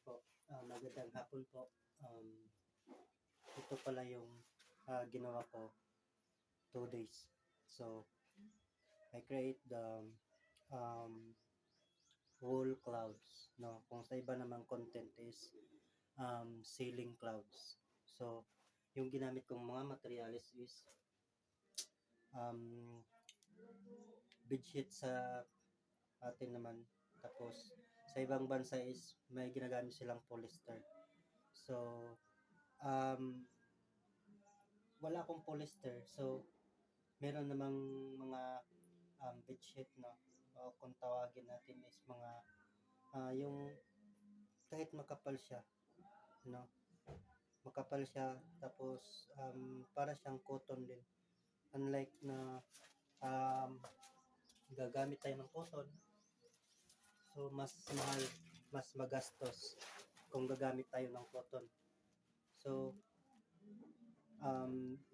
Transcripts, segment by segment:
po. Magandang hapon po. Ito pala yung ginawa ko 2 days. So, I create the um, wall clouds. No? Kung sa iba namang content is ceiling clouds. So, yung ginamit kong mga materials is um, bedsheet sa atin naman. Tapos, sa ibang bansa is may ginagamit silang polyester. So, um, wala akong polyester. So, meron namang mga bedsheet, no? O kung tawagin natin is mga yung kahit makapal siya, no? Makapal siya, tapos para siyang cotton din. Unlike na um, gagamit tayo ng cotton, so mas mahal, mas magastos kung gagamit tayo ng cotton. So,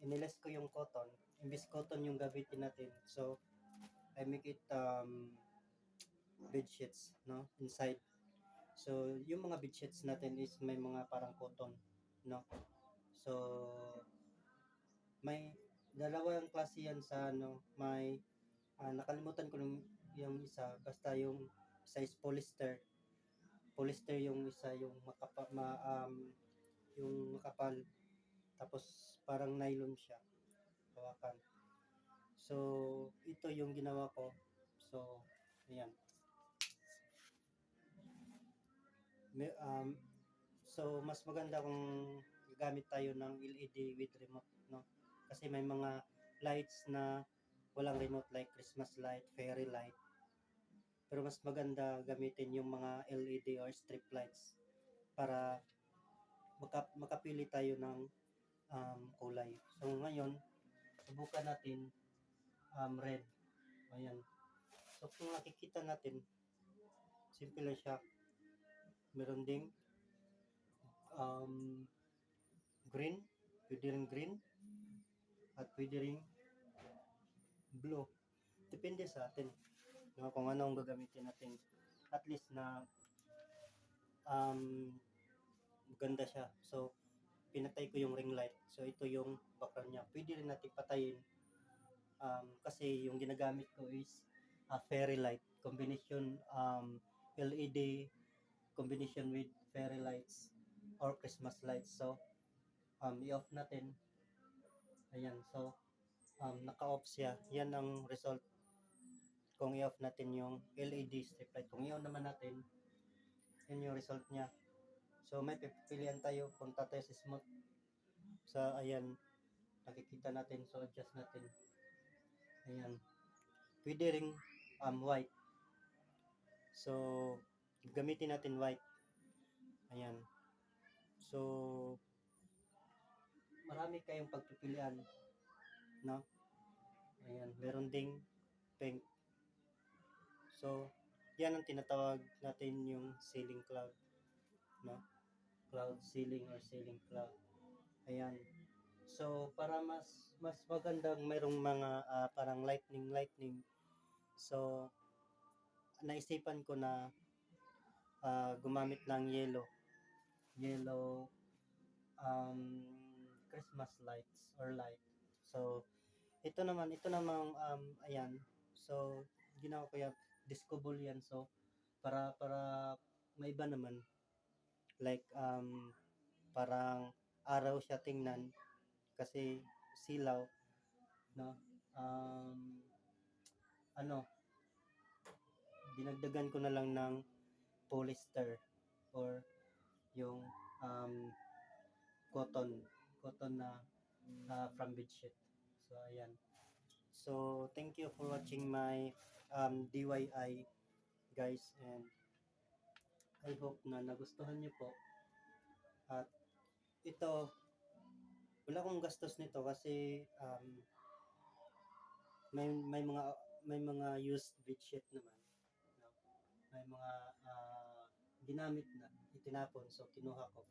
iniles ko yung cotton, imbis cotton yung gamitin natin. So, I make it bed sheets, no, inside. So, yung mga bed sheets natin is may mga parang cotton, no. So, may dalawang klase yan sa ano, may nakalimutan ko yung isa, basta yung isa is polyester. Polyester yung isa, yung yung makapal, tapos parang nylon siya, hawakan. So, ito yung ginawa ko. So, ayan. So, mas maganda kung gagamit tayo ng LED with remote, no? Kasi may mga lights na walang remote, like Christmas light, fairy light. Pero mas maganda gamitin yung mga LED or strip lights para makapili tayo ng kulay. So, ngayon, subukan natin red. Ayan. So, kung nakikita natin, simple lang siya. Meron ding green, pwede rin green, at pwede rin blue. Depende sa atin, no? Kung ano ang gagamitin natin. At least na maganda siya. So, pinatay ko yung ring light. So, ito yung background niya. Pwede rin natin patayin kasi yung ginagamit ko is fairy light. Combination LED combination with fairy lights or Christmas lights. So, i-off natin. Ayan. So, naka-off siya. Yan ang result kung i-off natin yung LED strip light. Kung i-on naman natin, yan yung result niya. So, may pipilian tayo. Punta tayo sa smooth. Sa, ayan, nakikita natin. So, adjust natin. Ayan. Pwede ring white. So, gamitin natin white. Ayan. So, marami kayong pagpipilian, no? Ayan. Meron ding pink. So, yan ang tinatawag natin yung ceiling cloud, no? Cloud ceiling or ceiling cloud. Ayan. So, para mas magandang mayroong mga parang lightning. So, naisipan ko na gumamit ng yellow Christmas lights or light. So, ito naman ayan. So, ginawa ko yan, discoable yan. So, para may iba naman, like parang araw siya tingnan kasi silaw, no? Dinagdagan ko na lang ng polyester or yung cotton na from bedsheet. So, ayan. So, thank you for watching my DIY, guys, and I hope na nagustuhan niyo po. At ito, wala akong gastos nito kasi may mga used bedsheet naman, no? May mga ginamit na itinapon, so kinuha ko.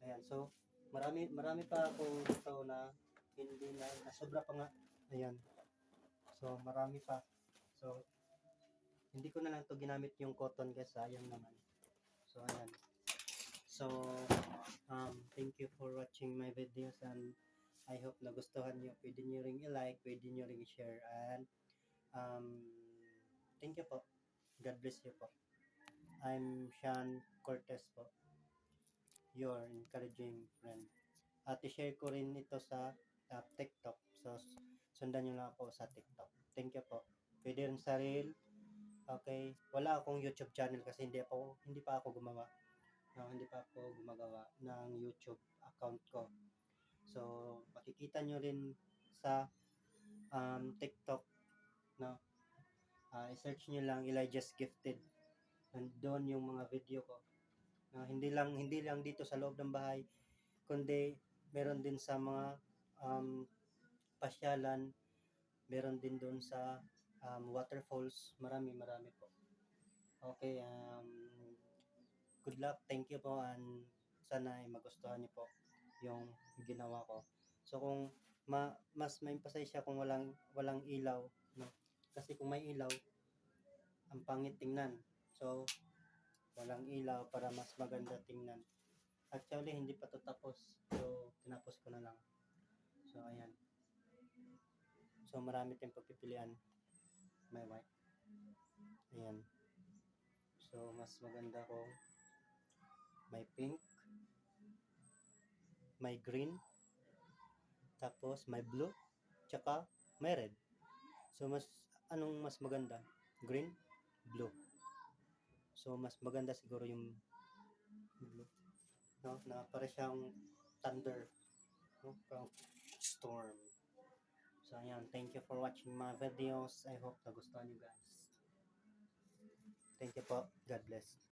Ayan, so marami pa ako dito na hindi na sobra pa nga. Ayan, so marami pa. So hindi ko na lang to ginamit yung cotton guys, sayang naman. So ayan, So, thank you for watching my videos and I hope nagustuhan nyo. Pwede nyo ring i-like, pwede nyo ring i-share and um, thank you po. God bless you po. I'm Sean Cortez po, your encouraging friend. At i-share ko rin ito sa TikTok. So, sundan nyo lang ako sa TikTok. Thank you po. Pwede rin sa reel. Okay. Wala akong YouTube channel kasi hindi pa ako gumawa. No, hindi pa ako gumagawa ng YouTube account ko. So, makikita nyo rin sa TikTok, no? I-search nyo lang Elijah's Gifted. Nandun yung mga video ko. No, hindi lang dito sa loob ng bahay, kundi meron din sa mga pasyalan, meron din doon sa waterfalls, marami po. Okay, good luck, thank you po, and sana ay magustuhan niyo po yung ginawa ko. So kung mas ma-emphasize siya kung walang ilaw, no? Kasi kung may ilaw, ang pangit tingnan. So walang ilaw para mas maganda tingnan. Actually, hindi pa to tapos. So tinapos ko na lang. So ayan. So marami tayong pagpipilian. May white. Ayan. So mas maganda kung may pink, may green, tapos may blue, tsaka may red. So anong mas maganda? Green, blue. So mas maganda siguro yung blue. No, na para siyang thunder, no? Parang storm. So ayan, thank you for watching my videos. I hope nagustuhan you guys. Thank you po. God bless.